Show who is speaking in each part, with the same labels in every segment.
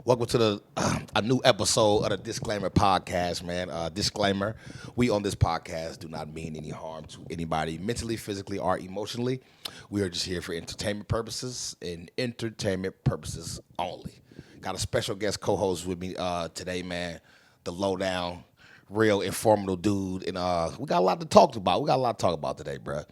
Speaker 1: Welcome to a new episode of the Disclaimer Podcast, man. Disclaimer: we on this podcast do not mean any harm to anybody, mentally, physically, or emotionally. We are just here for entertainment purposes and entertainment purposes only. Got a special guest co-host with me today, man. The lowdown, real informative dude, and we got a lot to talk about. We got a lot to talk about today, bro.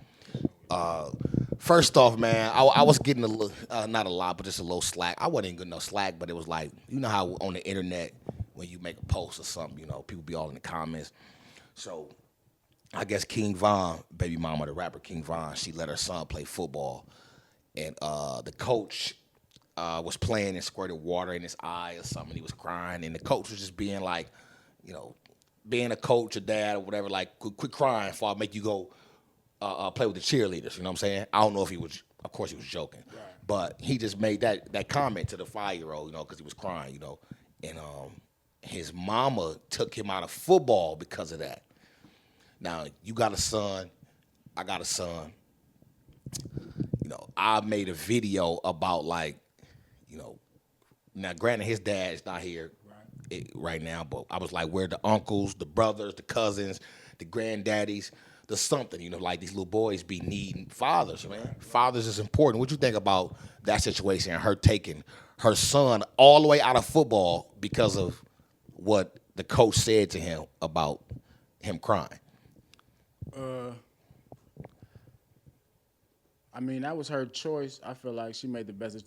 Speaker 1: First off, man, I was getting a little, not a lot, but just a little slack. I wasn't even getting no slack, but it was like, you know how on the internet, when you make a post or something, you know, people be all in the comments. So I guess King Von, baby mama, the rapper King Von, she let her son play football. And the coach was playing and squirted water in his eye or something. He was crying. And the coach was just being like, you know, being a coach or dad or whatever, like, quit crying before I make you go play with the cheerleaders, you know what I'm saying? I don't know if he was, of course he was joking, right. But he just made that comment to the 5-year-old, you know, because he was crying, you know, and his mama took him out of football because of that. Now, you got a son, I got a son, you know, I made a video about like, you know, now granted his dad is not here right now, but I was like, where the uncles, the brothers, the cousins, the granddaddies, the something, you know, like these little boys be needing fathers, man. Fathers is important. What you think about that situation and her taking her son all the way out of football because of what the coach said to him about him crying?
Speaker 2: I mean, that was her choice. I feel like she made the best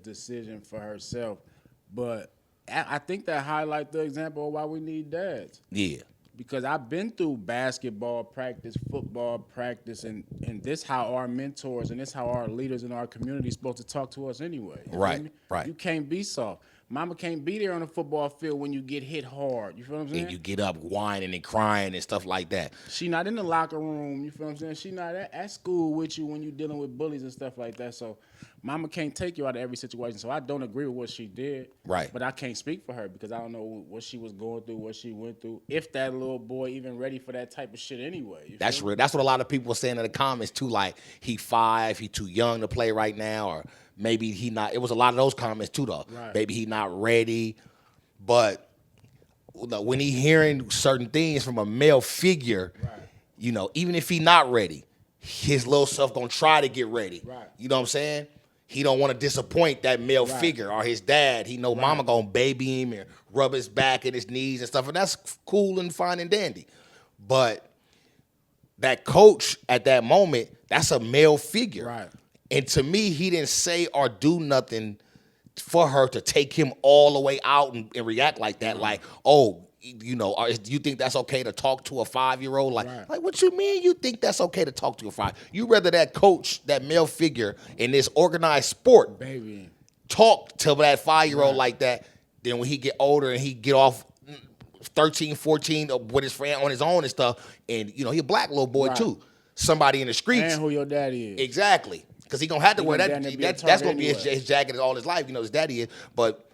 Speaker 2: decision for herself. But I think that highlights the example of why we need dads.
Speaker 1: Yeah.
Speaker 2: Because I've been through basketball practice, football practice, and this how our mentors and this how our leaders in our community is supposed to talk to us anyway.
Speaker 1: Right.
Speaker 2: You can't be soft. Mama can't be there on the football field when you get hit hard. You feel what I'm saying?
Speaker 1: And you get up whining and crying and stuff like that.
Speaker 2: She not in the locker room. You feel what I'm saying? She not at school with you when you dealing with bullies and stuff like that. So mama can't take you out of every situation. So I don't agree with what she did.
Speaker 1: Right.
Speaker 2: But I can't speak for her because I don't know what she was going through, what she went through. If that little boy even ready for that type of shit anyway.
Speaker 1: That's real. That's what a lot of people were saying in the comments too. Like he 5, he too young to play right now, or maybe he not. It was a lot of those comments too, though.
Speaker 2: Right.
Speaker 1: Maybe he not ready. But when he hearing certain things from a male figure,
Speaker 2: Right.
Speaker 1: you know, even if he not ready, his little self gonna try to get ready.
Speaker 2: Right.
Speaker 1: You know what I'm saying? He don't want to disappoint that male figure or his dad. He know mama gonna baby him and rub his back and his knees and stuff, and that's cool and fine and dandy. But that coach at that moment, that's a male figure.
Speaker 2: Right.
Speaker 1: And to me, he didn't say or do nothing for her to take him all the way out and react like that. Like, oh, you know, do you think that's okay to talk to a 5-year-old? Like, like, what you mean you think that's okay to talk to a 5? You rather that coach, that male figure in this organized sport,
Speaker 2: Baby,
Speaker 1: talk to that 5-year-old like that, then when he get older and he get off 13, 14 with his friend on his own and stuff, and, you know, he a black little boy too. Somebody in the streets.
Speaker 2: and who your daddy is.
Speaker 1: Exactly. Because he going to have to wear that. That's going to be
Speaker 2: anyway.
Speaker 1: his jacket all his life. You know, his daddy is. But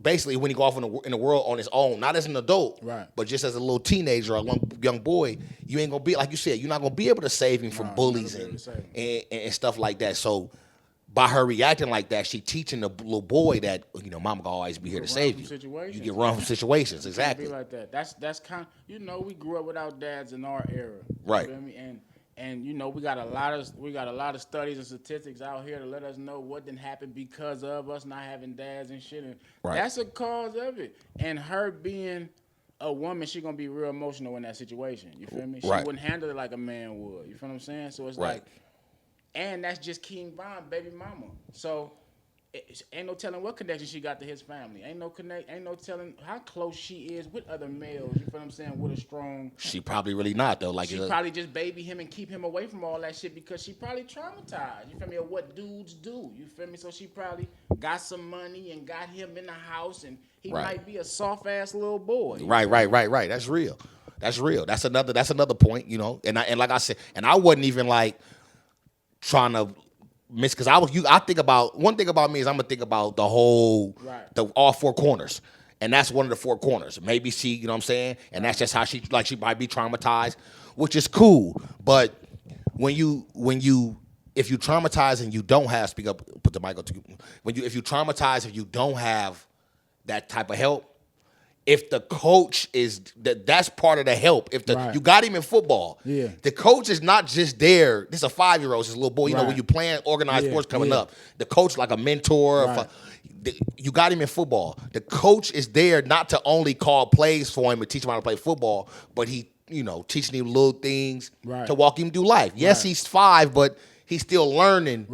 Speaker 1: basically, when he go off in the world on his own, not as an adult, but just as a little teenager or young boy, you ain't going to be, like you said, you're not going to be able to save him from bullies and stuff like that. So by her reacting like that, she teaching the little boy that, you know, mama gonna always be here to save you. You get run from situations. Exactly.
Speaker 2: Be like that. That's kind of, you know, we grew up without dads in our era.
Speaker 1: Right.
Speaker 2: You feel me? And you know, we got a lot of studies and statistics out here to let us know what didn't happen because of us not having dads and shit. And that's a cause of it. And her being a woman, she gonna be real emotional in that situation. You feel me? She wouldn't handle it like a man would. You feel what I'm saying? So it's like, and that's just King Von, baby mama. So ain't no telling what connection she got to his family. Ain't no telling how close she is with other males. You feel what I'm saying? With a strong.
Speaker 1: She probably really not though. Like
Speaker 2: she probably just baby him and keep him away from all that shit because she probably traumatized. You feel me? Of what dudes do. You feel me? So she probably got some money and got him in the house, and he might be a soft ass little boy.
Speaker 1: Right. That's real. That's another point. You know, and like I said, and I wasn't even like trying to miss, because I think about, one thing about me is I'm gonna think about the whole all 4 corners, and that's one of the 4 corners. Maybe she, you know what I'm saying, and that's just how she might be traumatized, which is cool. But when you if you traumatize and you don't have, speak up, put the mic up to you. If you traumatize and you don't have that type of help, if the coach is that's part of the help. If you got him in football, the coach is not just there. This is a 5-year-old, this little boy. You know, when you playing organized sports coming up, the coach like a mentor. You got him in football. The coach is there not to only call plays for him and teach him how to play football, but he, teaching him little things to walk him through life. Yes, he's 5, but he's still learning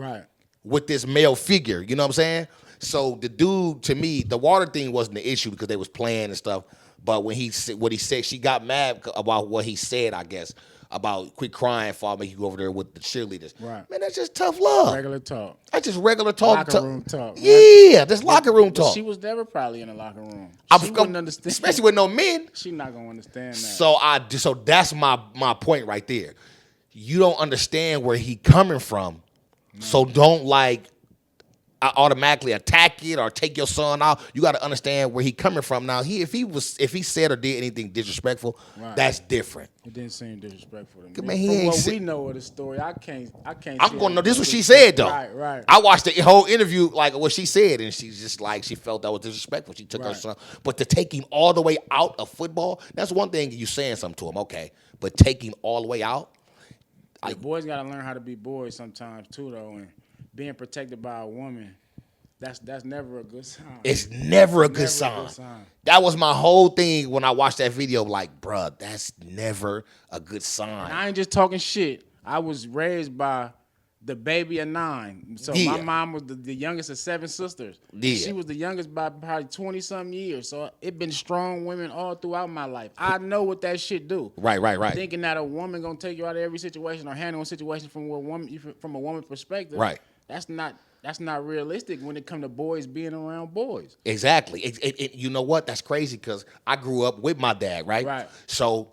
Speaker 1: with this male figure. You know what I'm saying? So the dude, to me, the water thing wasn't the issue because they was playing and stuff. But when what he said, she got mad about what he said, I guess, about quit crying for me. You go over there with the cheerleaders. Right. Man, that's just tough love.
Speaker 2: Regular talk.
Speaker 1: That's just regular talk.
Speaker 2: Locker room talk.
Speaker 1: Yeah, that's locker room talk.
Speaker 2: She was never probably in the locker room. She wouldn't understand.
Speaker 1: Especially with no men.
Speaker 2: She not going to understand that.
Speaker 1: So that's my point right there. You don't understand where he coming from. So don't automatically attack it or take your son out. You got to understand where he coming from. Now, if he said or did anything disrespectful, that's different.
Speaker 2: It didn't seem disrespectful to me.
Speaker 1: Man,
Speaker 2: we know of the story, I can't.
Speaker 1: I'm gonna know this is what she said though.
Speaker 2: Right.
Speaker 1: I watched the whole interview, like what she said, and she's just like she felt that was disrespectful. She took her son, but to take him all the way out of football, that's one thing. You saying something to him, okay, but take him all the way out.
Speaker 2: Boys got to learn how to be boys sometimes too, though, and being protected by a woman. That's never a good sign.
Speaker 1: It's never a good sign. That was my whole thing when I watched that video. Like, bruh, that's never a good sign.
Speaker 2: And I ain't just talking shit. I was raised by the baby of 9. So my mom was the youngest of 7 sisters. Yeah. She was the youngest by probably 20-something years. So it been strong women all throughout my life. I know what that shit do.
Speaker 1: Right.
Speaker 2: Thinking that a woman gonna take you out of every situation or handle a situation from a woman's perspective.
Speaker 1: Right.
Speaker 2: That's not realistic when it comes to boys being around boys.
Speaker 1: Exactly. You know what? That's crazy because I grew up with my dad, right?
Speaker 2: Right.
Speaker 1: So,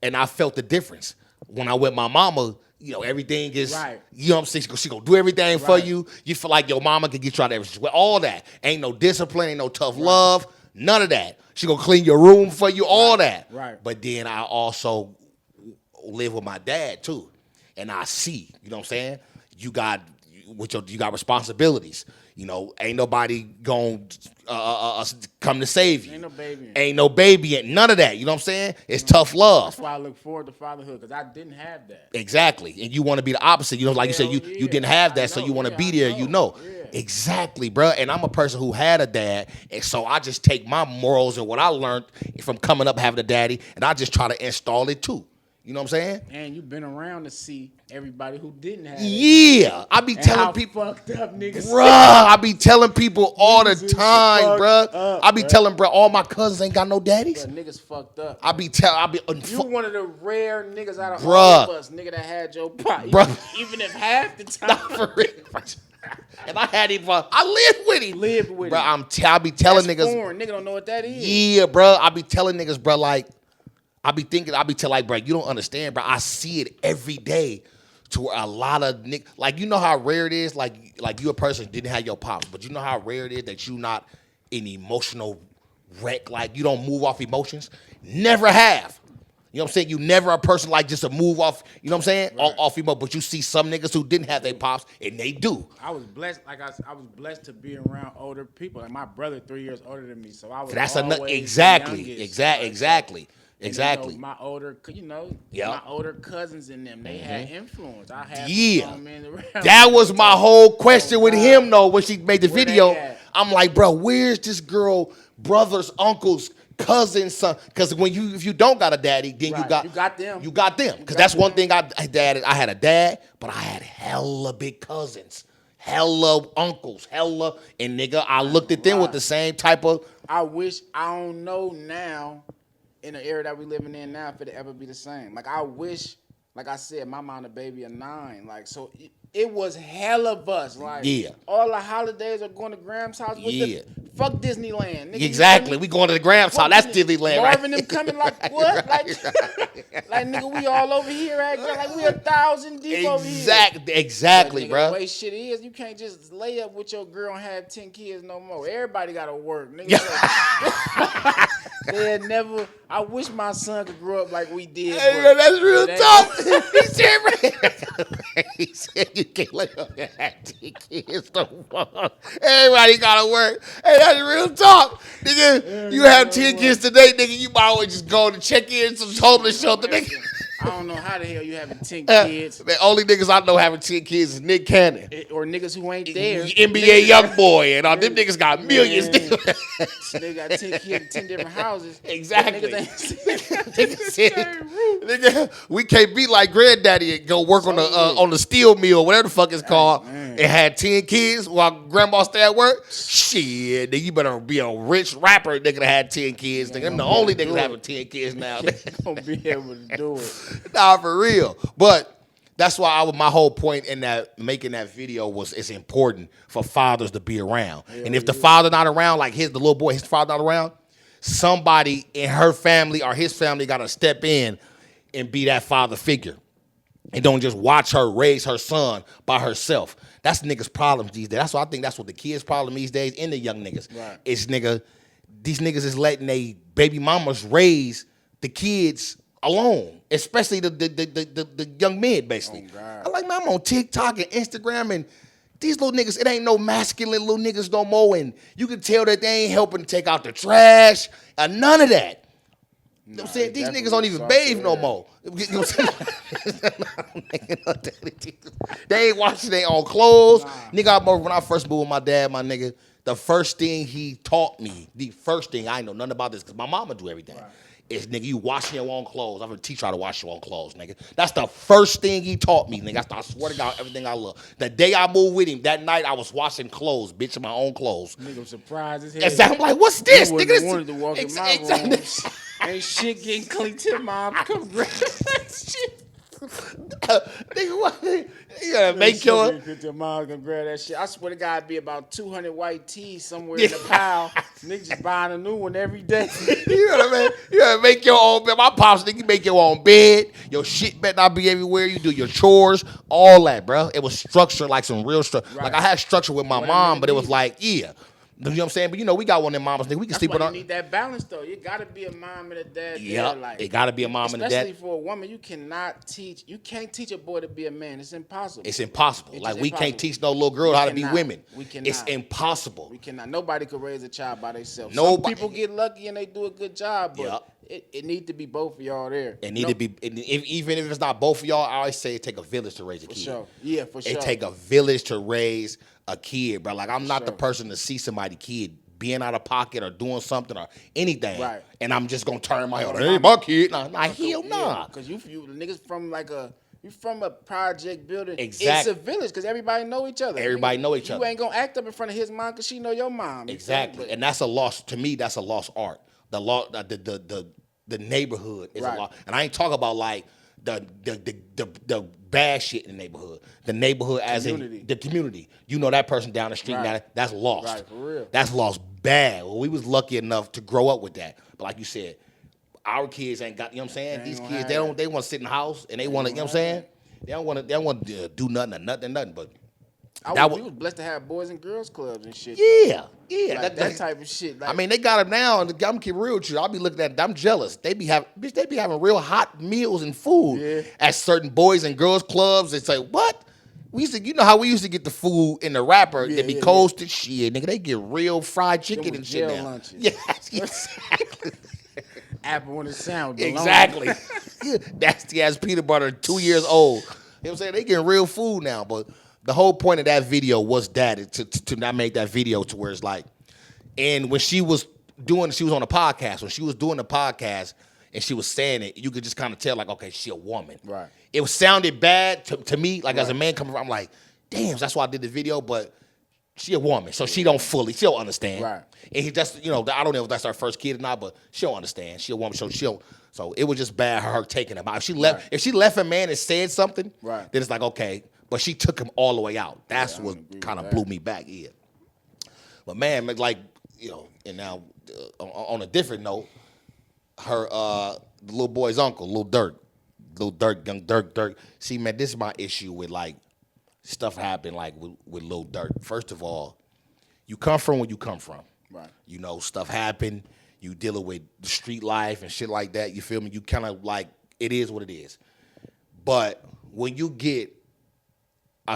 Speaker 1: and I felt the difference. When I with my mama, everything is, you know what I'm saying? She gonna do everything for you. You feel like your mama can get you out of everything. All that. Ain't no discipline, ain't no tough love, none of that. She gonna clean your room for you, all that.
Speaker 2: Right.
Speaker 1: But then I also live with my dad too. And I see, you know what I'm saying? You got responsibilities. Ain't nobody gonna come to save you. Ain't no baby. None of that. You know what I'm saying? It's tough love.
Speaker 2: That's why I look forward to fatherhood because I didn't have that.
Speaker 1: Exactly. And you want to be the opposite. Like you said, you didn't have that, so you want to be there. Yeah. Exactly, bro. And I'm a person who had a dad, and so I just take my morals and what I learned from coming up having a daddy, and I just try to install it too. You know what I'm saying?
Speaker 2: And you've been around to see everybody who didn't have it.
Speaker 1: Yeah. I be telling people.
Speaker 2: Fucked up niggas.
Speaker 1: Bruh, I be telling people all the time, bruh. I be telling, bruh, all my cousins ain't got no daddies.
Speaker 2: Bruh, niggas fucked up.
Speaker 1: You
Speaker 2: one of the rare niggas out of all of us, nigga, that had your pot. Even if half the time.
Speaker 1: Not for real. And I had him, I lived with him. Bruh, I be telling niggas.
Speaker 2: Foreign. Nigga don't know what that is.
Speaker 1: Yeah, bruh. I be telling niggas, bruh, like, bro, you don't understand, bro. I see it every day to where a lot of niggas, like, you know how rare it is, like you a person didn't have your pops, but you know how rare it is that you not an emotional wreck, like you don't move off emotions? Never have. You know what I'm saying? You never a person like just to move off, you know what I'm saying? Right. Off emotion, but you see some niggas who didn't have their pops, and they do.
Speaker 2: I was blessed, I was blessed to be around older people. Like my brother 3 years older than me, so I was Exactly. My older, my older cousins in them, they had influence. I had men around.
Speaker 1: That was my whole question with him, though, when she made the video. I'm like, bro, where's this girl, brothers, uncles, cousins, son? Because if you don't got a daddy, then you got them. You got them. Because that's one thing I had a dad, but I had hella big cousins, hella uncles, and nigga, I looked at them with the same type of.
Speaker 2: I don't know now. In the era that we living in now, if it'll ever be the same. Like I wish, like I said, my mom a baby of 9. Like so, it was hell of us. Like all the holidays are going to Graham's house with the Fuck Disneyland. Nigga,
Speaker 3: Exactly. We going to the Gram's house. That's Disneyland, right?
Speaker 2: Marvin them coming like what? Like, like nigga, we all over here, right? Like we 1,000 deep over here.
Speaker 3: Exactly, bro.
Speaker 2: The way shit is, you can't just lay up with your girl and have 10 kids no more. Everybody gotta work, nigga. They never. I wish my son could grow up like we did.
Speaker 3: Hey, that's real talk. He said you can't let up and have 10 kids no more. Everybody gotta work. Hey, that's real talk. Nigga, you have 10 kids today, nigga, you might well just go to check in some homeless shelter, nigga.
Speaker 2: I don't know how the hell you having 10 kids.
Speaker 3: The only niggas I know having 10 kids is Nick Cannon.
Speaker 2: Or niggas who ain't there.
Speaker 3: NBA young boy and all them niggas got millions.
Speaker 2: They got 10 kids in 10 different houses.
Speaker 3: Exactly.
Speaker 2: Nigga,
Speaker 3: we can't be like granddaddy and go work on the steel mill, whatever the fuck it's called, and had 10 kids while grandma stay at work. Shit, nigga, you better be a rich rapper nigga that had 10 kids. Nigga, I'm the only niggas having 10 kids now.
Speaker 2: gonna be able to do it.
Speaker 3: Nah, for real. But that's why my whole point in that making that video was it's important for fathers to be around. And if the father not around, like the little boy, his father not around, somebody in her family or his family got to step in and be that father figure. And don't just watch her raise her son by herself. That's niggas' problems these days. That's why I think that's what the kids' problem these days and the young niggas. Right. Is these niggas is letting they baby mamas raise the kids alone, especially the young men, basically. Oh, I'm like, man, I'm on TikTok and Instagram, and these little niggas, it ain't no masculine little niggas no more, and you can tell that they ain't helping to take out the trash, none of that. You know what I'm saying? These niggas don't even bathe no more. You know what I'm saying? They ain't washing their own clothes. Nigga, I remember when I first moved with my dad, my nigga, the first thing he taught me, I ain't know nothing about this, because my mama do everything. Right. Is, nigga, you washing your own clothes. I'm gonna teach you how to wash your own clothes, nigga. That's the first thing he taught me, nigga. I swear to God, everything I love. The day I moved with him, that night I was washing clothes, bitch, in my own clothes.
Speaker 2: Nigga surprised as hell.
Speaker 3: Exactly. I'm like, what's this, nigga?
Speaker 2: This wanted to walk in my room. Ain't shit getting clean till mom come grab that shit.
Speaker 3: Nigga, what? You gotta make your
Speaker 2: mom gonna grab that shit. I swear to God, it'd be about 200 white tees somewhere in the pile. Niggas just buying a new one every day.
Speaker 3: You know what I mean? You gotta make your own bed. My pops, nigga, you make your own bed. Your shit better not be everywhere. You do your chores, all that, bro. It was structured like some real structure. Right. Like I had structure with my mom, but it was like, yeah. You know what I'm saying? But you know, we got one of them mamas, nigga. We can sleep on.
Speaker 2: You need that balance though. You gotta be a mom and a dad.
Speaker 3: Yeah, it gotta be a mom and a dad.
Speaker 2: Especially for a woman, you can't teach a boy to be a man. It's impossible.
Speaker 3: It's impossible. Like we can't teach no little girl how to be women.
Speaker 2: We cannot.
Speaker 3: It's impossible.
Speaker 2: We cannot. Nobody could raise a child by themselves.
Speaker 3: Nobody.
Speaker 2: Some people get lucky and they do a good job, but it need to be both of y'all there.
Speaker 3: It need to be. Even if it's not both of y'all, I always say it take a village to raise a kid.
Speaker 2: Sure. Yeah, for sure.
Speaker 3: It take a village to raise a kid, bro. Like I'm not the person to see somebody kid being out of pocket or doing something or anything, right? And I'm just gonna turn my head. Hey, my kid, nah, hell nah.
Speaker 2: Because you niggas from you from a project building.
Speaker 3: Exactly.
Speaker 2: It's a village because everybody know each other.
Speaker 3: Everybody know each other.
Speaker 2: You ain't gonna act up in front of his mom because she know your mom.
Speaker 3: Exactly, and that's a loss to me. That's a lost art. The law, the neighborhood is a loss, and I ain't talking about like the bad shit in the neighborhood. The neighborhood as in the community. You know that person down the street now, that's lost.
Speaker 2: Right, for real.
Speaker 3: That's lost bad. Well, we was lucky enough to grow up with that. But like you said, our kids ain't got, you know what I'm saying? These kids, they want to sit in the house and they want to, you know what I'm saying? They don't want to do nothing or nothing, but
Speaker 2: we was blessed to have boys and girls clubs and shit.
Speaker 3: Yeah.
Speaker 2: Like that type of shit. Like,
Speaker 3: I mean, they got them now, and I'm gonna keep real with you. I'll be looking at them, I'm jealous. They be having real hot meals and food at certain boys and girls clubs. They say, what? You know how we used to get the food in the wrapper, they be coasted shit, nigga. They get real fried chicken and shit now.
Speaker 2: Lunches.
Speaker 3: Yes, exactly.
Speaker 2: Apple on the sound.
Speaker 3: Exactly. Nasty ass peanut butter, 2 years old. You know what I'm saying? They getting real food now, but the whole point of that video was that to not make that video to where it's like, and when she was on a podcast, when she was doing the podcast and she was saying it, you could just kind of tell like, okay, she a woman.
Speaker 2: Right.
Speaker 3: It sounded bad to me, like as a man coming from, I'm like, damn, that's why I did the video, but she a woman, so she don't understand.
Speaker 2: Right.
Speaker 3: And he just, I don't know if that's her first kid or not, but she don't understand. She a woman, so so it was just bad her taking him out. If she left a man and said something, then it's like, okay. But she took him all the way out. That's what kind of blew me back. Yeah. But man, like And now on a different note, her the little boy's uncle, Lil Durk, young Durk. See, man, this is my issue with like stuff happened like with Lil Durk. First of all, you come from where you come from.
Speaker 2: Right.
Speaker 3: Stuff happened. You dealing with the street life and shit like that. You feel me? You kind of like it is what it is. But when you get to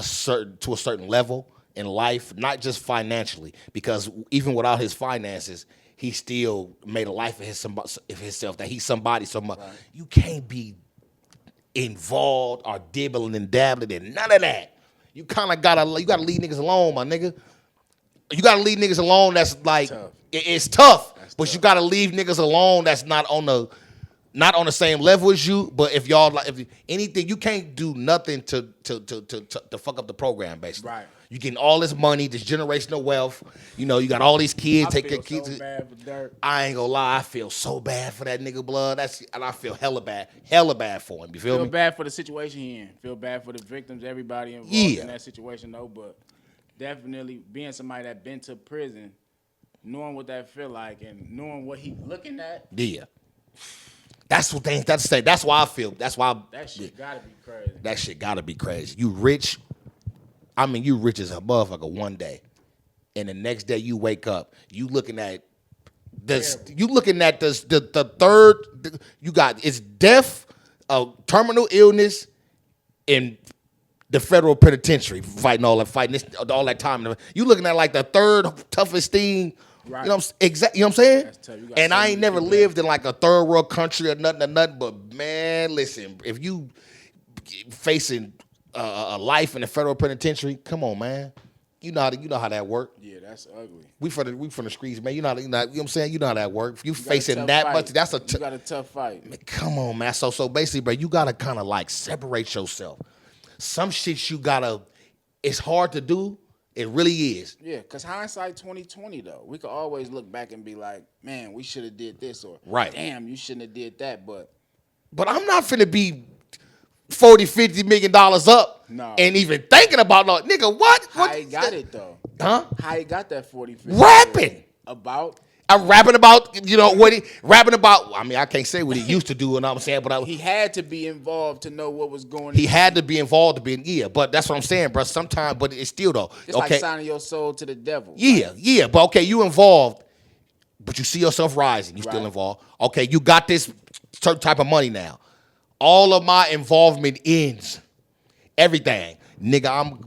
Speaker 3: a certain level in life, not just financially, because even without his finances, he still made a life of himself. That he's somebody. Right. You can't be involved or dibbling and dabbling in none of that. You kind of gotta leave niggas alone, my nigga. You gotta leave niggas alone. That's like tough. It's tough, but tough. You gotta leave niggas alone. That's not on the same level as you. But if y'all like, if anything, you can't do nothing to fuck up the program. Basically, right? You getting all this money, this generational wealth. You got all these kids. Take your kids. So bad for Durk. I ain't gonna lie. I feel so bad for that nigga, blood. And I feel hella bad for him. You feel me?
Speaker 2: Feel bad for the situation he in. Feel bad for the victims, everybody involved in that situation, though. But definitely being somebody that been to prison, knowing what that feel like, and knowing what he looking at.
Speaker 3: Yeah. That's what they. That's why I feel. That's why
Speaker 2: that shit gotta be crazy.
Speaker 3: That shit gotta be crazy. You rich. I mean, you rich as a motherfucker one day, and the next day you wake up, you looking at this. You looking at this. The third. You got it's death, terminal illness, and the federal penitentiary fighting all that time. You looking at like the third toughest thing. Right. You know what I'm saying? That's tough. And I ain't never lived in like a third world country or nothing. But man, listen, if you facing a life in the federal penitentiary, come on, man. You know how that work.
Speaker 2: Yeah, that's ugly. We
Speaker 3: from the streets, man. You know what I'm saying? You know how that work. If you facing that
Speaker 2: fight.
Speaker 3: much, that's
Speaker 2: you got a tough fight.
Speaker 3: Man, come on, man. So basically, bro, you gotta kind of like separate yourself. Some shit you gotta. It's hard to do. It really is.
Speaker 2: Yeah, because hindsight 2020 though. We could always look back and be like, man, we should have did this, or
Speaker 3: right.
Speaker 2: Damn, you shouldn't have did that. But
Speaker 3: I'm not finna be $40-50 million up and even thinking about no nigga. What?
Speaker 2: How he got it though?
Speaker 3: Huh?
Speaker 2: How he got that 40-50?
Speaker 3: Rapping
Speaker 2: about.
Speaker 3: I'm rapping about, what he rapping about. I mean, I can't say what he used to do, and I'm saying, but
Speaker 2: he had to be involved to know what was going on.
Speaker 3: He had to be involved to be, but that's what I'm saying, bro. Sometimes, but it's still though.
Speaker 2: It's like signing your soul to the devil.
Speaker 3: Yeah, but okay, you involved, but you see yourself rising. You still involved. Okay, you got this certain type of money now. All of my involvement ends. Everything, nigga.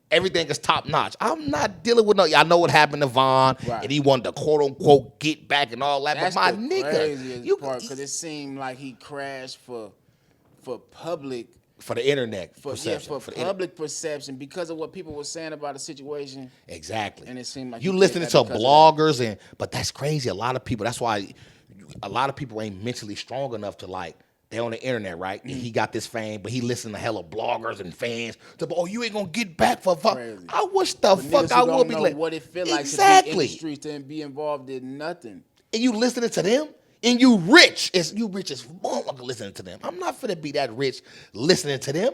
Speaker 3: Everything is top notch. I'm not dealing with I know what happened to Von, and he wanted to quote unquote get back and all that.
Speaker 2: That's
Speaker 3: but my
Speaker 2: the
Speaker 3: nigga,
Speaker 2: craziest part, because it seemed like he crashed for public,
Speaker 3: for the internet perception,
Speaker 2: for public perception because of what people were saying about the situation.
Speaker 3: Exactly,
Speaker 2: and it seemed like
Speaker 3: you listening to bloggers but that's crazy. A lot of people. That's why a lot of people ain't mentally strong enough to like. They on the internet, right? And he got this fame, but he listened to hella bloggers and fans. You ain't gonna get back for fuck.
Speaker 2: Crazy.
Speaker 3: I wish the fuck I would be like.
Speaker 2: What it feel like to be in the streets and be involved in nothing.
Speaker 3: And you listening to them, and you rich as motherfucker listening to them. I'm not finna be that rich listening to them.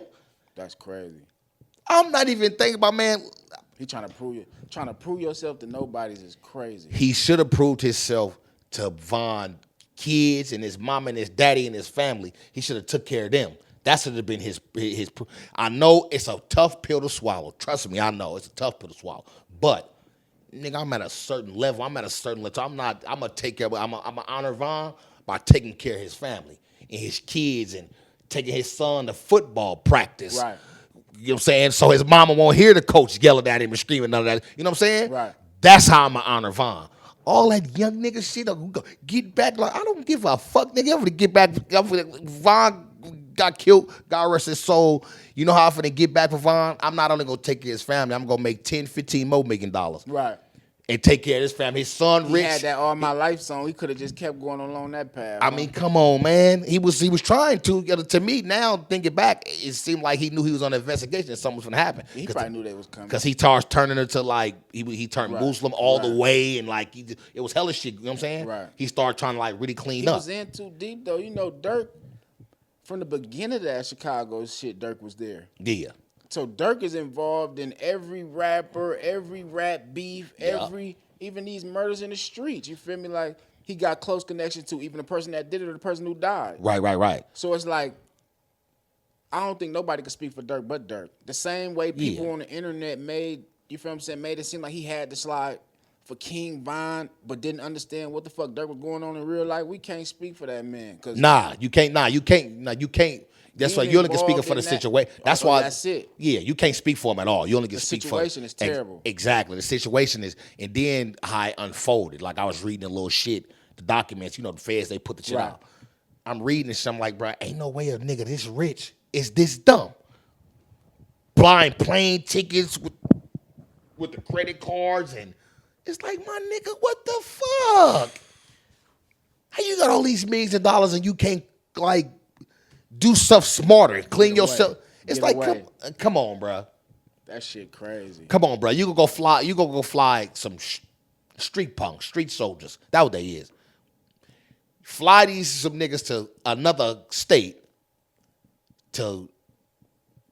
Speaker 2: That's crazy.
Speaker 3: I'm not even thinking about, man.
Speaker 2: He trying to prove yourself to nobody's is crazy.
Speaker 3: He should have proved himself to Von kids and his mom and his daddy and his family. He should have took care of them. That should have been his. I know it's a tough pill to swallow. Trust me, I know it's a tough pill to swallow. But nigga, I'm at a certain level. I'm gonna take care of. I'm gonna honor Von by taking care of his family and his kids and taking his son to football practice.
Speaker 2: Right.
Speaker 3: You know what I'm saying? So his mama won't hear the coach yelling at him and screaming none of that. You know what I'm saying?
Speaker 2: Right.
Speaker 3: That's how I'm gonna honor Von. All that young nigga shit, get back. Like, I don't give a fuck, nigga. I'm gonna get back. Von got killed, God rest his soul. You know how I'm finna get back for Von? I'm not only gonna take care of his family, I'm gonna make 10, 15 more million dollars.
Speaker 2: Right.
Speaker 3: And take care of his family. His son rich.
Speaker 2: He had that All My Life song. He could have just kept going along that path.
Speaker 3: I mean, come on, man. He was trying to. To me, now thinking back, it seemed like he knew he was on an investigation and something was gonna happen.
Speaker 2: He probably knew they was coming.
Speaker 3: Because he starts turning into like he turned Muslim all the way, and like it was hella shit. You know what I'm saying?
Speaker 2: Right.
Speaker 3: He started trying to like really clean up.
Speaker 2: He was in too deep though. You know, Durk from the beginning of that Chicago shit. Durk was there.
Speaker 3: Yeah.
Speaker 2: So Durk is involved in every rapper, every rap beef, even these murders in the streets. You feel me? Like he got close connection to even the person that did it or the person who died.
Speaker 3: Right.
Speaker 2: So it's like I don't think nobody could speak for Durk but Durk. The same way people on the internet made it seem like he had to slide for King Von, but didn't understand what the fuck Durk was going on in real life. We can't speak for that man. Cause
Speaker 3: you can't. That's why you only can speak for the situation. That's why.
Speaker 2: That's it.
Speaker 3: Yeah, you can't speak for him at all. You only can speak for.
Speaker 2: The situation is terrible.
Speaker 3: Exactly. The situation is, and then how it unfolded. Like I was reading a little shit, the documents. The feds, they put the shit out. I'm reading this. I'm like, bro, ain't no way a nigga this rich is this dumb. Blind plane tickets with the credit cards, and it's like, my nigga, what the fuck? How you got all these millions of dollars and you can't like do stuff smarter, clean yourself? It's like, come on, bro.
Speaker 2: That shit crazy.
Speaker 3: Come on, bro. You gonna go fly some street punks, street soldiers. That's what they is. Fly some niggas to another state to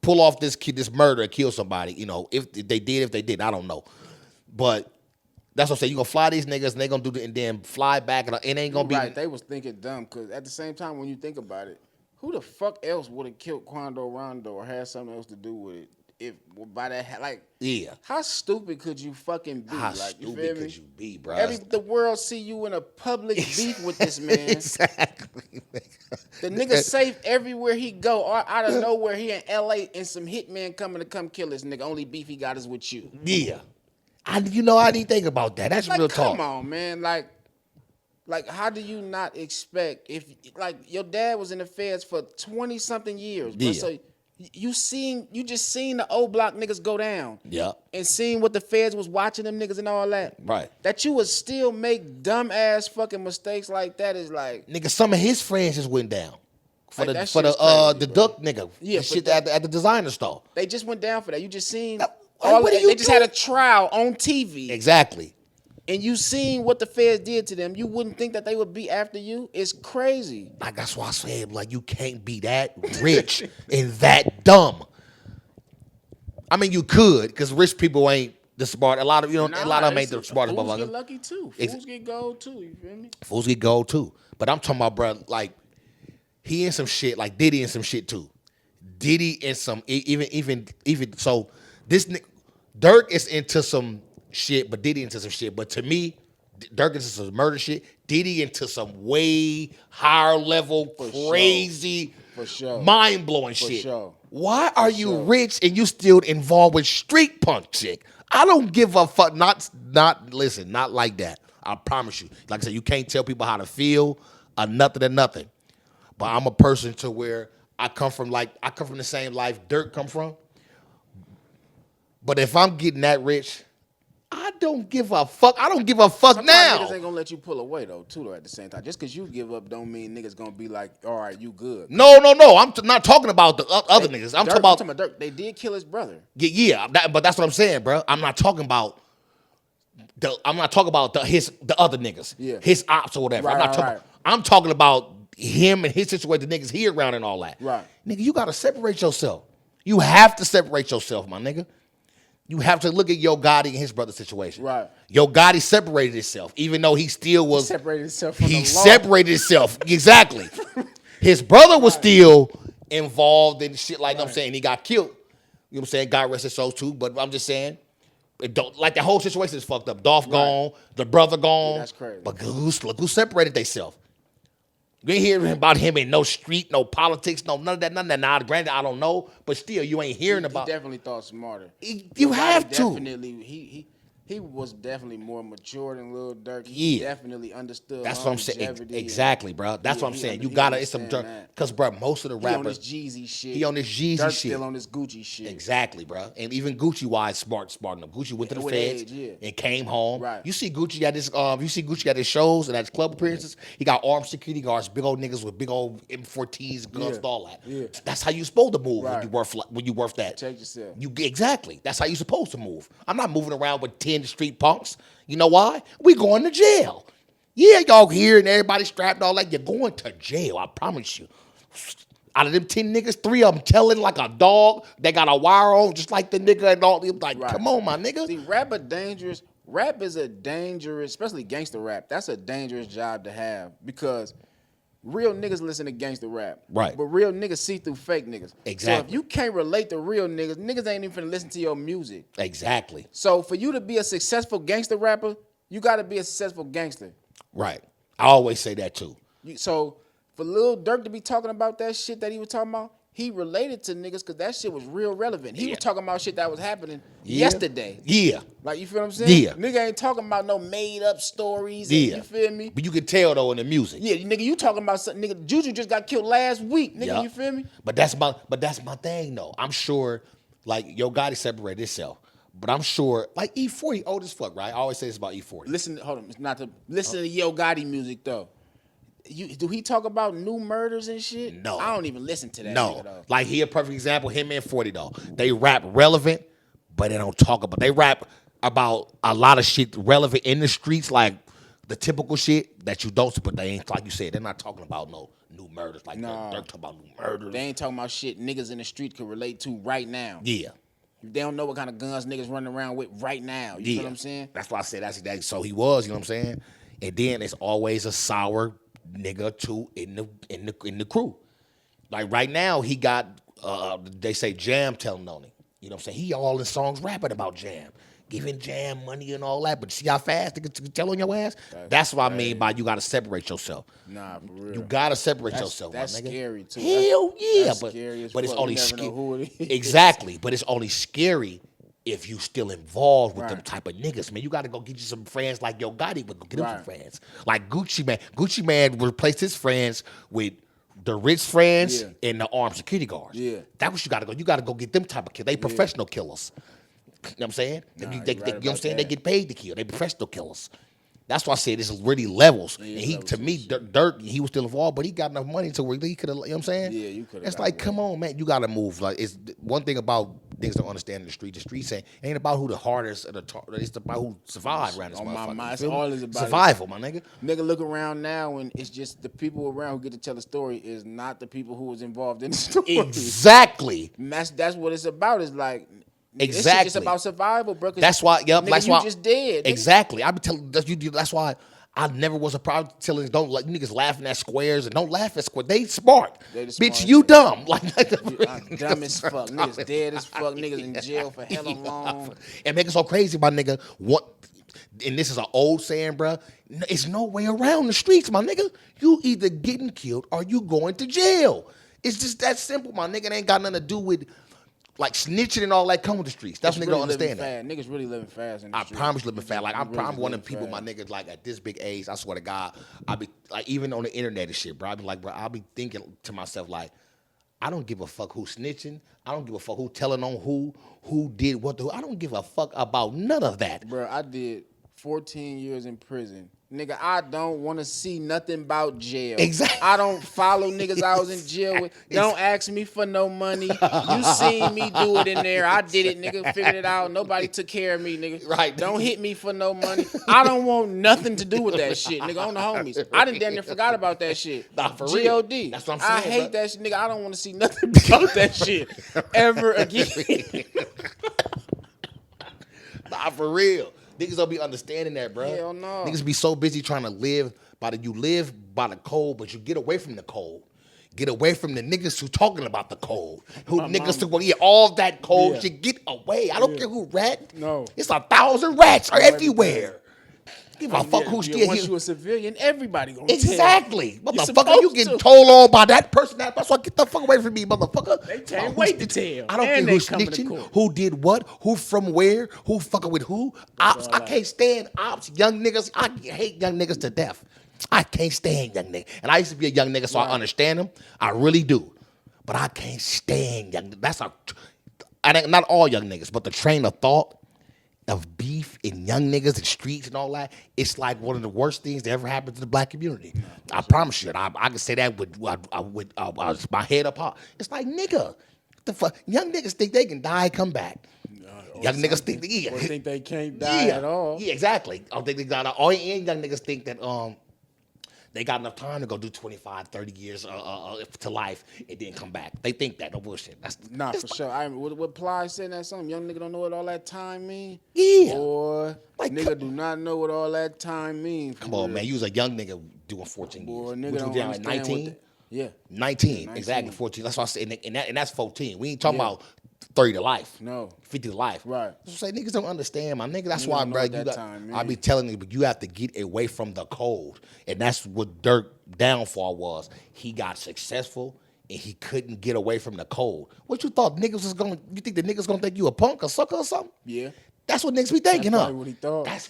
Speaker 3: pull off this murder and kill somebody. If they did, I don't know. But that's what I'm saying. You gonna fly these niggas and they gonna do it and then fly back and it ain't gonna be
Speaker 2: right. They was thinking dumb because at the same time when you think about it, who the fuck else would have killed Quando Rondo or had something else to do with it? If by that, like, how stupid could you fucking be?
Speaker 3: How
Speaker 2: like,
Speaker 3: stupid could you be, bro?
Speaker 2: The world see you in a public beef with this man.
Speaker 3: Exactly.
Speaker 2: The nigga safe everywhere he go. Or out of nowhere, he in L.A. and some hitman coming to come kill this nigga. Only beef he got is with you.
Speaker 3: Yeah, I didn't think about that. That's
Speaker 2: like,
Speaker 3: real talk.
Speaker 2: Come on, man. Like, how do you not expect if your dad was in the feds for 20-something years, bro? So you just seen the old block niggas go down.
Speaker 3: Yeah.
Speaker 2: And seeing what the feds was watching them niggas and all that.
Speaker 3: Right.
Speaker 2: That you would still make dumb ass fucking mistakes like that is like,
Speaker 3: nigga, some of his friends just went down. For
Speaker 2: like,
Speaker 3: the Duck nigga.
Speaker 2: Yeah,
Speaker 3: the shit at the designer store.
Speaker 2: They just went down for that. You just seen
Speaker 3: they
Speaker 2: just had a trial on TV.
Speaker 3: Exactly.
Speaker 2: And you seen what the feds did to them, you wouldn't think that they would be after you? It's crazy.
Speaker 3: Like, that's why I said, like, you can't be that rich and that dumb. I mean, you could, because rich people ain't the smart. A lot of them ain't the smartest motherfuckers.
Speaker 2: Fools get lucky too. Fools get gold too. You feel me?
Speaker 3: Fools get gold too. But I'm talking about, bro, like, he in some shit, like Diddy in some shit too. Diddy in some even so this nigga Durk is into some shit, but Diddy into some shit. But to me, Durk into some murder shit, Diddy into some way higher level, crazy, mind-blowing shit.
Speaker 2: Sure.
Speaker 3: Why are you rich and you still involved with street punk chick? I don't give a fuck. Not like that. I promise you. Like I said, you can't tell people how to feel or nothing. But I'm a person to where I come from the same life Durk come from. But if I'm getting that rich, I don't give a fuck. I don't give a fuck
Speaker 2: Sometimes
Speaker 3: now.
Speaker 2: Niggas ain't gonna let you pull away though, at the same time. Just because you give up don't mean niggas gonna be like, all right, you good.
Speaker 3: No. I'm not talking about the other niggas. I'm talking about
Speaker 2: Durk. They did kill his brother.
Speaker 3: Yeah. But that's what I'm saying, bro. I'm not talking about the other niggas.
Speaker 2: Yeah.
Speaker 3: His ops or whatever. I'm talking about him and his situation, the niggas he around and all that.
Speaker 2: Right.
Speaker 3: Nigga, you gotta separate yourself. You have to separate yourself, my nigga. You have to look at Yo Gotti and his brother's situation.
Speaker 2: Right.
Speaker 3: Yo Gotti separated himself, even though he still was.
Speaker 2: He separated himself from the law.
Speaker 3: Separated himself, exactly. His brother was still involved in shit like, I'm saying, he got killed. You know what I'm saying? God rest his soul too, but I'm just saying, the whole situation is fucked up. Dolph gone, the brother gone.
Speaker 2: Yeah, that's crazy.
Speaker 3: But look who separated themselves. You ain't hearing about him in no street, no politics, none of that. Now, granted, I don't know, but still, you ain't hearing about.
Speaker 2: He definitely thought smarter.
Speaker 3: You have to.
Speaker 2: Definitely, he was definitely more mature than Lil Durk.
Speaker 3: He
Speaker 2: definitely understood.
Speaker 3: That's what I'm saying. Exactly, bro. That's what I'm saying. You gotta. It's some Durk. Because, bro, most of the rappers.
Speaker 2: He on this Jeezy shit.
Speaker 3: Durk
Speaker 2: shit. Still on this Gucci shit.
Speaker 3: Exactly, bro. And even Gucci wise, smart enough. Gucci went to the feds and came home.
Speaker 2: Right.
Speaker 3: You see Gucci at his shows and at his club appearances. He got armed security guards, big old niggas with big old M14s, guns, and all that.
Speaker 2: Yeah.
Speaker 3: That's how you supposed to move when you worth that.
Speaker 2: Protect yourself.
Speaker 3: Exactly. That's how you supposed to move. I'm not moving around with 10 street punks. You know why? We going to jail. Yeah, y'all here and everybody strapped and all that. You're going to jail. I promise you. Out of them 10 niggas, 3 of them telling like a dog. They got a wire on just like the nigga and all. Like, come on, my nigga.
Speaker 2: See, rap is a dangerous, especially gangster rap. That's a dangerous job to have because real niggas listen to gangster rap.
Speaker 3: Right.
Speaker 2: But real niggas see through fake niggas.
Speaker 3: Exactly.
Speaker 2: So if you can't relate to real niggas, niggas ain't even finna listen to your music.
Speaker 3: Exactly.
Speaker 2: So for you to be a successful gangster rapper, you got to be a successful gangster.
Speaker 3: Right. I always say that too.
Speaker 2: So for Lil Durk to be talking about that shit that he was talking about, he related to niggas because that shit was real relevant. He was talking about shit that was happening yesterday.
Speaker 3: Yeah.
Speaker 2: Like, you feel what I'm saying?
Speaker 3: Yeah.
Speaker 2: Nigga ain't talking about no made up stories.
Speaker 3: Yeah.
Speaker 2: You feel me?
Speaker 3: But you can tell though in the music.
Speaker 2: Yeah, nigga, you talking about something. Nigga, Juju just got killed last week. Nigga,
Speaker 3: Yep.
Speaker 2: You feel me?
Speaker 3: But that's my thing though. I'm sure like Yo Gotti separated itself. But I'm sure, like E40 old as fuck, right? I always say this about E40.
Speaker 2: Listen to Yo Gotti music though. Do he talk about new murders and shit?
Speaker 3: No.
Speaker 2: I don't even listen to that.
Speaker 3: No.
Speaker 2: Nigga, though.
Speaker 3: Like he a perfect example, him and 40 though. They rap relevant, but they don't talk about. They rap about a lot of shit relevant in the streets, like the typical shit that you don't, but they ain't, like you said, they're not talking about no new murders. Like they're talking about new murders.
Speaker 2: They ain't talking about shit niggas in the street could relate to right now.
Speaker 3: Yeah.
Speaker 2: They don't know what kind of guns niggas running around with right now. You feel what I'm saying?
Speaker 3: That's why I said that's that. So he was, you know what I'm saying? And then it's always a sour nigga too in the crew. Like right now he got they say Jam telling on him. You know what I'm saying? He all in songs rapping about Jam. Giving Jam money and all that, but see how fast they can tell on your ass? That's what I mean by you gotta separate yourself.
Speaker 2: Nah, for real.
Speaker 3: You gotta separate yourself,
Speaker 2: That's
Speaker 3: my nigga.
Speaker 2: scary too.
Speaker 3: Hell yeah,
Speaker 2: that's
Speaker 3: but
Speaker 2: scary as
Speaker 3: it's
Speaker 2: fuck.
Speaker 3: only
Speaker 2: You never know who it is.
Speaker 3: exactly, but it's only scary if you still involved with them
Speaker 2: Right.
Speaker 3: type of niggas, man. You gotta go get you some friends like Yo Gotti would go get him some
Speaker 2: Right.
Speaker 3: friends. Like Gucci Man. Gucci Man replaced his friends with the rich friends and the armed security guards.
Speaker 2: Yeah.
Speaker 3: That's what you gotta go. You gotta go get them type of killers. They professional killers. You know what I'm saying?
Speaker 2: Nah,
Speaker 3: They,
Speaker 2: you right
Speaker 3: you know what I'm
Speaker 2: about
Speaker 3: saying?
Speaker 2: that.
Speaker 3: They get paid to kill. They professional killers. That's why I said this is really levels. And he,
Speaker 2: levels
Speaker 3: to
Speaker 2: to
Speaker 3: me, Dirk, he was still involved, but he got enough money to where he could have, you know what I'm saying?
Speaker 2: Yeah, you coulda
Speaker 3: It's
Speaker 2: got
Speaker 3: like,
Speaker 2: away.
Speaker 3: come on, man, you got to move. Like, it's one thing about niggas don't understand in the street. The street saying it ain't about who the hardest, it's about who survived around this
Speaker 2: On my
Speaker 3: motherfucker.
Speaker 2: mind,
Speaker 3: You
Speaker 2: it's
Speaker 3: feel me?
Speaker 2: all is about
Speaker 3: survival, my nigga.
Speaker 2: Nigga, look around now and it's just the people around who get to tell the story is not the people who was involved in the story.
Speaker 3: Exactly.
Speaker 2: And that's what it's about. It's like This shit
Speaker 3: Exactly.
Speaker 2: just about survival, bro.
Speaker 3: That's why. Yep.
Speaker 2: Nigga,
Speaker 3: That's
Speaker 2: you
Speaker 3: why.
Speaker 2: just dead. Nigga.
Speaker 3: Exactly. I be telling you. That's why I never was a problem telling don't let niggas laughing at squares and don't laugh at squares. They smart.
Speaker 2: They the
Speaker 3: Bitch,
Speaker 2: smart
Speaker 3: you
Speaker 2: niggas.
Speaker 3: dumb. Like
Speaker 2: I'm dumb as fuck. Niggas dead as fuck. Niggas in jail for hella long.
Speaker 3: And make it so crazy, my nigga. What? And this is an old saying, bro. It's no way around the streets, my nigga. You either getting killed or you going to jail. It's just that simple, my nigga. It ain't got nothing to do with like snitching and all that come with the streets. That's what niggas don't understand that.
Speaker 2: Niggas really living fast in the
Speaker 3: I
Speaker 2: street.
Speaker 3: promise living fast. Like I'm
Speaker 2: Really
Speaker 3: probably one of
Speaker 2: living
Speaker 3: the people, my
Speaker 2: fast.
Speaker 3: niggas, like at this big age, I swear to God, I be like even on the internet and shit, bro. I be like, bro, I'll be thinking to myself like, I don't give a fuck who's snitching. I don't give a fuck who telling on who did what to who. I don't give a fuck about none of that.
Speaker 2: Bro, I did 14 years in prison. Nigga, I don't want to see nothing about jail.
Speaker 3: Exactly.
Speaker 2: I don't follow niggas I was in jail with. Don't ask me for no money. You seen me do it in there. I did it, nigga. Figured it out. Nobody took care of me, nigga.
Speaker 3: Right.
Speaker 2: Don't hit me for no money. I don't want nothing to do with that shit, nigga. On the homies. I done damn near forgot about that shit.
Speaker 3: Nah, for real.
Speaker 2: G.O.D.
Speaker 3: That's what I'm
Speaker 2: I
Speaker 3: saying,
Speaker 2: hate
Speaker 3: bro.
Speaker 2: that shit, nigga. I don't want to see nothing about that shit ever again.
Speaker 3: Nah, for real. Niggas don't be understanding that, bro.
Speaker 2: Hell no.
Speaker 3: Niggas be so busy trying to live you live by the code, but you get away from the code. Get away from the niggas who talking about the code. Who niggas who all that code
Speaker 2: Yeah.
Speaker 3: shit. Get away. I don't care who rat.
Speaker 2: No.
Speaker 3: It's 1,000 rats are everywhere. Give a fuck
Speaker 2: Yeah,
Speaker 3: who's
Speaker 2: yeah,
Speaker 3: still
Speaker 2: once
Speaker 3: here.
Speaker 2: you a civilian, everybody gonna
Speaker 3: Exactly.
Speaker 2: tell.
Speaker 3: Motherfucker, you
Speaker 2: supposed
Speaker 3: getting
Speaker 2: to.
Speaker 3: told on by that person. That's why get the fuck away from me, motherfucker.
Speaker 2: They can't
Speaker 3: Who's
Speaker 2: wait to
Speaker 3: snitching?
Speaker 2: tell.
Speaker 3: I don't
Speaker 2: And
Speaker 3: care who's
Speaker 2: they coming to
Speaker 3: snitching,
Speaker 2: court.
Speaker 3: who did what, who from where, who fucking with who. Ops, I can't stand ops, young niggas. I hate young niggas to death. I can't stand young niggas. And I used to be a young nigga, so I understand them. I really do. But I can't stand young niggas. Not all young niggas, but the train of thought of beef and young niggas and streets and all that, it's like one of the worst things that ever happened to the black community. I promise you. I can say that with my head up high. It's like, nigga, the fuck? Young niggas think they can die, come back. Young niggas think
Speaker 2: Or think they can't die at all.
Speaker 3: Yeah, exactly. I don't think they got all young niggas think that They got enough time to go do 25, 30 years to life and then come back. They think that. No bullshit. That's
Speaker 2: for sure. What Ply said that something? Young nigga don't know what all that time mean?
Speaker 3: Yeah.
Speaker 2: Boy,
Speaker 3: Like,
Speaker 2: nigga do not know what all that time mean.
Speaker 3: Come on, man. You was a young nigga doing 14
Speaker 2: Boy,
Speaker 3: years.
Speaker 2: nigga
Speaker 3: What
Speaker 2: don't
Speaker 3: you down at
Speaker 2: understand
Speaker 3: 19?
Speaker 2: Yeah.
Speaker 3: 19, exactly, 14. That's what I said. And that's 14. We ain't talking about 30 to life.
Speaker 2: No.
Speaker 3: 50 to life.
Speaker 2: Right.
Speaker 3: So say niggas don't understand, my nigga. That's
Speaker 2: Nigga
Speaker 3: why,
Speaker 2: don't know
Speaker 3: bro,
Speaker 2: what that time mean.
Speaker 3: I be telling you, but you have to get away from the cold. And that's what Durk downfall was. He got successful and he couldn't get away from the cold. What you thought niggas was gonna, you think the niggas gonna think you a punk or sucker or something?
Speaker 2: Yeah.
Speaker 3: That's what niggas be thinking,
Speaker 2: That's
Speaker 3: huh?
Speaker 2: probably what he thought.
Speaker 3: That's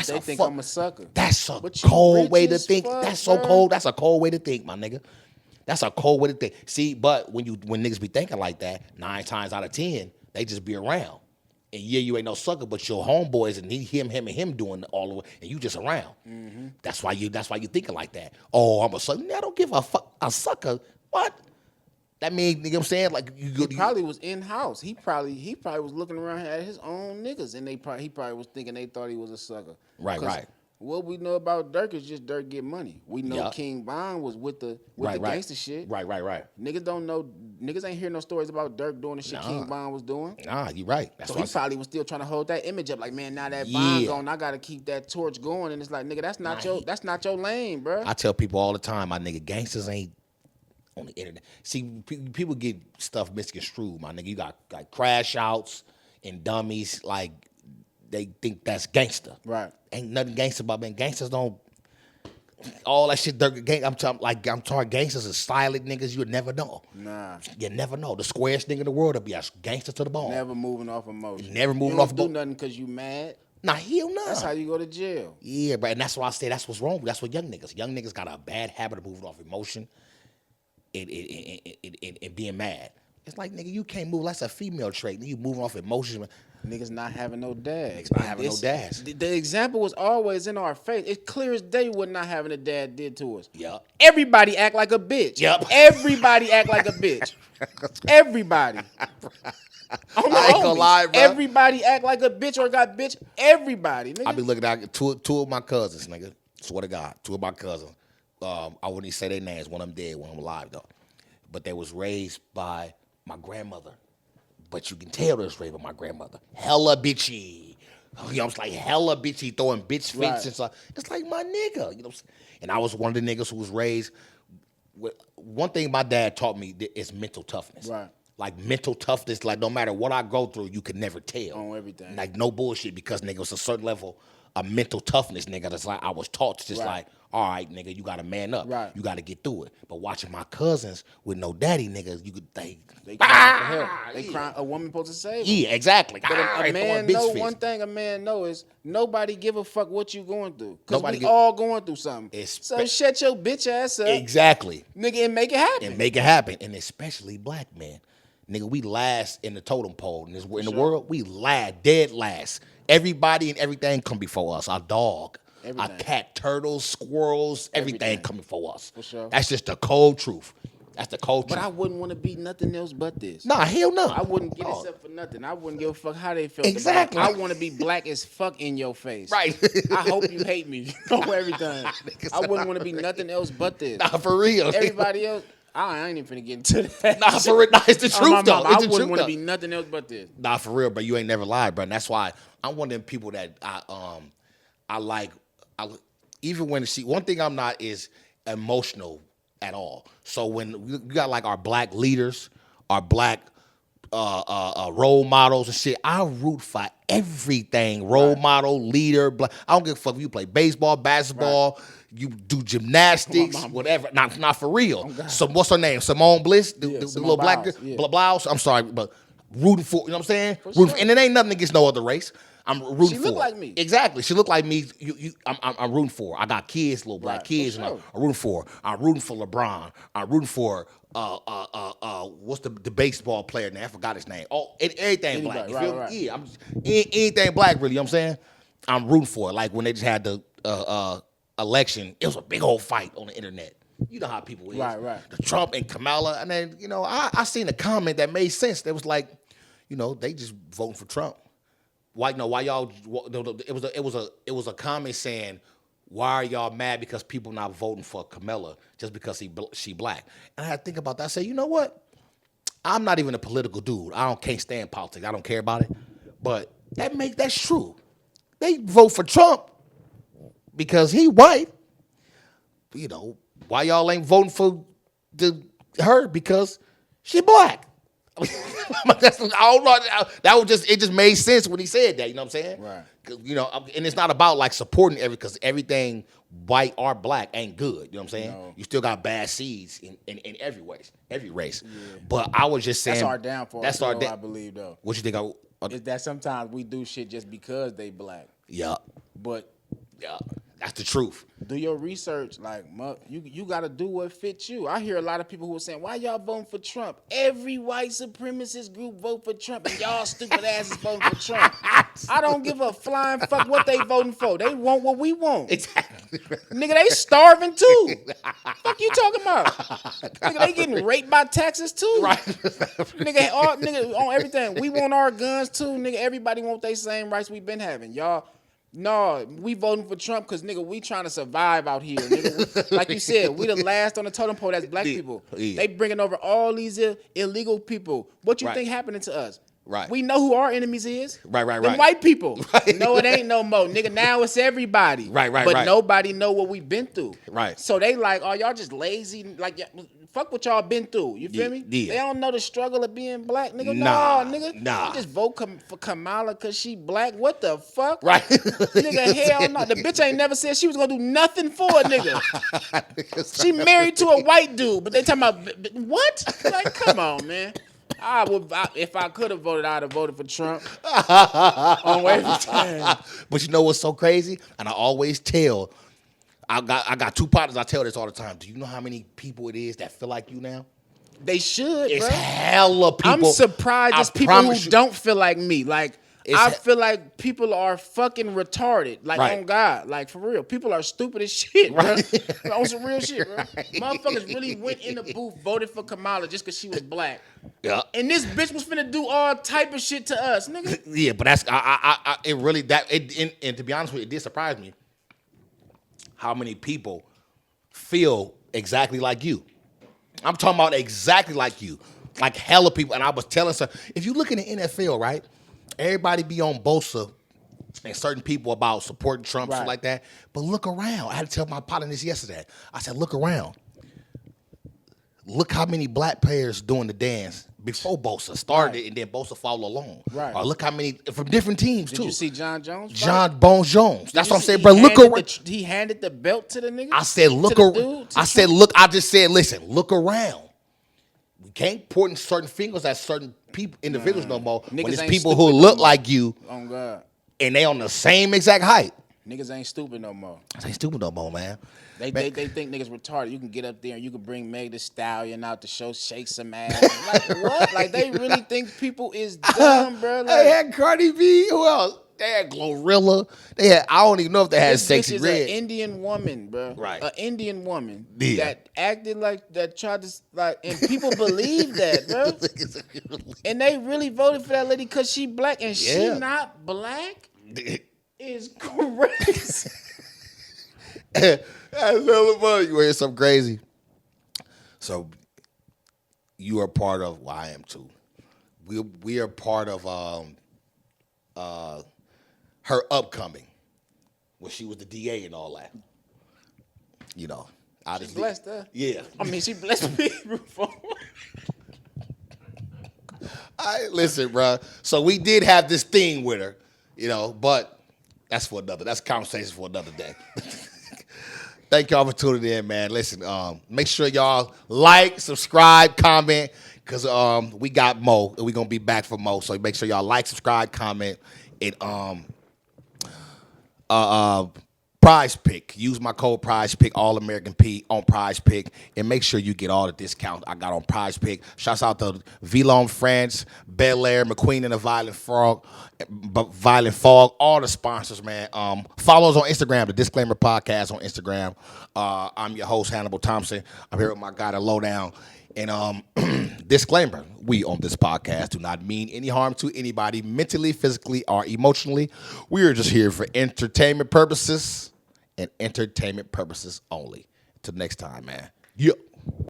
Speaker 2: They
Speaker 3: a
Speaker 2: think
Speaker 3: fuck.
Speaker 2: I'm a sucker.
Speaker 3: That's a
Speaker 2: But you
Speaker 3: cold
Speaker 2: rich
Speaker 3: way to
Speaker 2: as
Speaker 3: think.
Speaker 2: fuck,
Speaker 3: That's so
Speaker 2: bruh.
Speaker 3: cold. That's a cold way to think, my nigga. That's a cold way to think. See, but when niggas be thinking like that, 9 times out of 10, they just be around. And yeah, you ain't no sucker, but your homeboys and him and him doing all the way, and you just around.
Speaker 2: Mm-hmm.
Speaker 3: That's why you thinking like that. Oh, I'm a sucker. I don't give a fuck. A sucker. What? That mean, you know what I'm saying? Like
Speaker 2: He probably was in house. He probably was looking around at his own niggas, and he probably was thinking they thought he was a sucker.
Speaker 3: Right,
Speaker 2: 'Cause
Speaker 3: right.
Speaker 2: What we know about Durk is just Durk get money. We know
Speaker 3: Yup.
Speaker 2: King Von was with the
Speaker 3: right.
Speaker 2: gangster shit.
Speaker 3: Right.
Speaker 2: Niggas don't know. Niggas ain't hear no stories about Durk doing the shit King Von was doing.
Speaker 3: Nah, you right. That's
Speaker 2: So
Speaker 3: what
Speaker 2: he probably was still trying to hold that image up. Like, man, now that
Speaker 3: Yeah.
Speaker 2: Von gone, I gotta keep that torch going. And it's like, nigga, that's not your lane, bro.
Speaker 3: I tell people all the time, my nigga, gangsters ain't on the internet. See, people get stuff misconstrued, my nigga. You got like crash outs and dummies, like they think that's gangster.
Speaker 2: Right.
Speaker 3: Ain't nothing gangster about being gangsters. Don't all that shit. I'm talking gangsters are silent niggas. You'll never know.
Speaker 2: Nah.
Speaker 3: You never know. The squarest nigga in the world will be a gangster to the bone.
Speaker 2: Never moving off emotion.
Speaker 3: Never moving
Speaker 2: you
Speaker 3: off
Speaker 2: don't do
Speaker 3: emo-
Speaker 2: nothing because you mad.
Speaker 3: Nah, hell no.
Speaker 2: That's how you go to jail.
Speaker 3: Yeah, bro, and that's why I say that's what's wrong. That's what young niggas got a bad habit of moving off emotion and being mad. It's like, nigga, you can't move. That's a female trait. You moving off emotion.
Speaker 2: Niggas not having no dads.
Speaker 3: Niggas not having no dads.
Speaker 2: The example was always in our face. It's clear as day what not having a dad did to us.
Speaker 3: Yup.
Speaker 2: Everybody act like a bitch.
Speaker 3: Yup.
Speaker 2: Everybody act like a bitch. Everybody. I
Speaker 3: ain't gonna lie, bro.
Speaker 2: Everybody act like a bitch or got bitch. Everybody. Nigga.
Speaker 3: I be looking at two of my cousins, nigga. Swear to God, 2 of my cousins. I wouldn't even say their names. One of them dead, one of them alive though. But they was raised by my grandmother. But you can tell they was raised by my grandmother. Hella bitchy. You know, it's like hella bitchy, throwing bitch fits
Speaker 2: Right.
Speaker 3: and stuff. It's like my nigga. You know, and I was one of the niggas who was raised with one thing my dad taught me is mental toughness.
Speaker 2: Right.
Speaker 3: Like mental toughness, like no matter what I go through, you can never tell.
Speaker 2: On everything.
Speaker 3: Like no bullshit, because nigga, it's a certain level of mental toughnness, nigga. That's like I was taught to just
Speaker 2: Right.
Speaker 3: like, all right, nigga, you gotta man up.
Speaker 2: Right.
Speaker 3: You gotta get through it. But watching my cousins with no daddy, niggas, you could think.
Speaker 2: They crying for help. They
Speaker 3: yeah.
Speaker 2: crying. A woman supposed to save them.
Speaker 3: Yeah, exactly.
Speaker 2: But a man know
Speaker 3: fist.
Speaker 2: one thing. A man know is nobody give a fuck what you going through. Cause
Speaker 3: Nobody
Speaker 2: we
Speaker 3: give-
Speaker 2: all going through something. So shut your bitch ass up,
Speaker 3: Exactly.
Speaker 2: nigga, and make it happen.
Speaker 3: And make it happen. And especially black men. Nigga, we last in the totem pole. In the world, we dead last. Everybody and everything come before us. Our dog, our
Speaker 2: Everything.
Speaker 3: cat, turtles, squirrels, everything
Speaker 2: Everything.
Speaker 3: come before us.
Speaker 2: For sure.
Speaker 3: That's just the cold truth. That's the cold
Speaker 2: But
Speaker 3: truth.
Speaker 2: I wouldn't want to be nothing else but this.
Speaker 3: Nah, hell no.
Speaker 2: I wouldn't get
Speaker 3: Oh,
Speaker 2: it up for nothing. I wouldn't give a fuck how they felt.
Speaker 3: Exactly.
Speaker 2: About it. I want to be black as fuck in your face.
Speaker 3: Right.
Speaker 2: I hope you hate me. Everything. I wouldn't want to be nothing else but this.
Speaker 3: Nah, for real.
Speaker 2: Everybody else, I ain't even finna get into that.
Speaker 3: Nah, for real. Nah, it's the
Speaker 2: Oh, my
Speaker 3: truth, though.
Speaker 2: mama,
Speaker 3: It's
Speaker 2: I
Speaker 3: the
Speaker 2: wouldn't
Speaker 3: truth,
Speaker 2: want to
Speaker 3: though.
Speaker 2: be nothing else but this.
Speaker 3: Nah, for real, bro. You ain't never lied, bro. And that's why I'm one of them people that I like. Even when one thing I'm not is emotional at all. So when we got like our black leaders, our black role models and shit, I root for everything. Role model, leader, black. I don't give a fuck if you play baseball, basketball, you do gymnastics, whatever. Not for real. So what's her name? Simone Bliss, the
Speaker 2: Simone
Speaker 3: little black
Speaker 2: Biles,
Speaker 3: girl,
Speaker 2: yeah.
Speaker 3: Blouse. I'm sorry, but rooting for, you know what I'm saying?
Speaker 2: sure.
Speaker 3: And it ain't nothing against no other race. I'm rooting for.
Speaker 2: She look
Speaker 3: her.
Speaker 2: like me.
Speaker 3: Exactly. She look like me. I'm rooting for her. I got kids, little black
Speaker 2: Right, for
Speaker 3: kids, and
Speaker 2: sure.
Speaker 3: I'm rooting for her. I'm rooting for LeBron. I'm rooting for what's the baseball player name? I forgot his name. Oh, everything
Speaker 2: Anybody,
Speaker 3: black. You
Speaker 2: right,
Speaker 3: feel me?
Speaker 2: right.
Speaker 3: Yeah, I'm anything black really, you know what I'm saying? I'm rooting for it. Like when they just had the election, it was a big old fight on the internet. You know how people is.
Speaker 2: Right.
Speaker 3: The Trump and Kamala. And then, I seen a comment that made sense. That was like, they just voting for Trump. Why y'all? It was a comment saying, why are y'all mad because people not voting for Kamala just because she black? And I had to think about that. I say, you know what? I'm not even a political dude. Can't stand politics. I don't care about it. But that's true. They vote for Trump because he white. You know, why y'all ain't voting for her because she black? I don't know. It just made sense when he said that. You know what I'm saying?
Speaker 2: Right.
Speaker 3: You know, and it's not about like supporting because everything white or black ain't good. You know what I'm saying? No. You still got bad seeds in every race. Yeah. But I was just saying
Speaker 2: that's our downfall. That's our I believe though.
Speaker 3: What you think?
Speaker 2: Is that sometimes we do shit just because they black.
Speaker 3: Yeah.
Speaker 2: But
Speaker 3: yeah. That's the truth.
Speaker 2: Do your research. Like, you got to do what fits you. I hear a lot of people who are saying, why y'all voting for Trump? Every white supremacist group vote for Trump, and y'all stupid asses voting for Trump. I don't give a flying fuck what they voting for. They want what we want.
Speaker 3: Exactly.
Speaker 2: Nigga, they starving too. Fuck you talking about? Nigga, they getting raped by Texas too.
Speaker 3: Right.
Speaker 2: nigga, on everything. We want our guns too. Nigga, everybody want their same rights we been having. Y'all. No, we voting for Trump because, nigga, we trying to survive out here. Nigga. Like you said, we the last on the totem pole that's black people. Yeah. They bringing over all these illegal people. What you think happening to us?
Speaker 3: Right.
Speaker 2: We know who our enemies is.
Speaker 3: Right.
Speaker 2: Them white people. Right. No, it ain't no more. Nigga, now it's everybody.
Speaker 3: Right.
Speaker 2: But nobody know what we've been through.
Speaker 3: Right.
Speaker 2: So they like, oh, y'all just lazy. Like, fuck what y'all been through. You feel me?
Speaker 3: Yeah.
Speaker 2: They don't know the struggle of being black, nigga.
Speaker 3: Nah,
Speaker 2: nigga.
Speaker 3: Nah.
Speaker 2: You just vote for Kamala because she black. What the fuck?
Speaker 3: Right.
Speaker 2: Nigga, hell no. The bitch ain't never said she was going to do nothing for a nigga. She married to a white dude, but they talking about, what? Like, come on, man. If I could have voted, I'd have voted for Trump on every time.
Speaker 3: But you know what's so crazy? And I always tell, I got two partners. I tell this all the time. Do you know how many people it is that feel like you now?
Speaker 2: They should.
Speaker 3: It's
Speaker 2: bro.
Speaker 3: hella people.
Speaker 2: I'm surprised it's people who don't feel like me. Like I feel like people are fucking retarded. Like on God, like for real, people are stupid as shit, bro. On some real shit, bro. Motherfuckers really went in the booth, voted for Kamala just because she was black.
Speaker 3: Yeah.
Speaker 2: And this bitch was finna do all type of shit to us, nigga.
Speaker 3: Yeah, but that's it really and to be honest with you, it did surprise me how many people feel exactly like you. I'm talking about exactly like you. Like hella people. And I was telling some, if you look in the NFL, right? Everybody be on Bosa and certain people about supporting Trump, shit like that. But look around. I had to tell my partner this yesterday. I said, look around. Look how many black players doing the dance before Bosa started and then Bosa followed along.
Speaker 2: Right.
Speaker 3: Or look how many from different teams too.
Speaker 2: Did you see John Jones?
Speaker 3: John Bones Jones. That's what I'm saying, bro. Look around.
Speaker 2: He handed the belt to the nigga.
Speaker 3: I said, look around. I just said, listen, look around. We can't point certain fingers at certain people, individuals no more. Niggas when it's people who look like you,
Speaker 2: oh God,
Speaker 3: and they on the same exact height.
Speaker 2: Niggas ain't stupid no more.
Speaker 3: They ain't stupid no more, man.
Speaker 2: They think niggas retarded. You can get up there and you can bring Meg Thee Stallion out to show, shake some ass. Like what? Like they really think people is dumb, bro. Like,
Speaker 3: they had Cardi B. Who else? They had Glorilla. They had. I don't even know if they had Sexy Red.
Speaker 2: An Indian woman, bro.
Speaker 3: Right.
Speaker 2: An Indian woman that acted like that. Tried to like, and people believe that, bro. And they really voted for that lady because she black and she not black. Is crazy.
Speaker 3: That's hella funny. You hear something crazy. So you are part of. Well, I am too. We are part of her upcoming, when she was the DA and all that. You know,
Speaker 2: she blessed her.
Speaker 3: Yeah,
Speaker 2: I mean, she blessed me.
Speaker 3: Listen, bro. So we did have this thing with her, you know, but that's a conversation for another day. Thank y'all for tuning in, man. Listen, make sure y'all like, subscribe, comment, because we got more, and we're going to be back for more. So make sure y'all like, subscribe, comment, and Prize Pick. Use my code Prize Pick, All American P on Prize Pick, and make sure you get all the discounts I got on Prize Pick. Shouts out to Villon France, Bel Air, McQueen and the Violent Fog, all the sponsors, man. Follow us on Instagram, the Disclaimer Podcast on Instagram. I'm your host, Hannibal Thompson. I'm here with my guy, the Lowdown. And disclaimer, we on this podcast do not mean any harm to anybody mentally, physically, or emotionally. We are just here for entertainment purposes and entertainment purposes only. Till next time, man. Yep.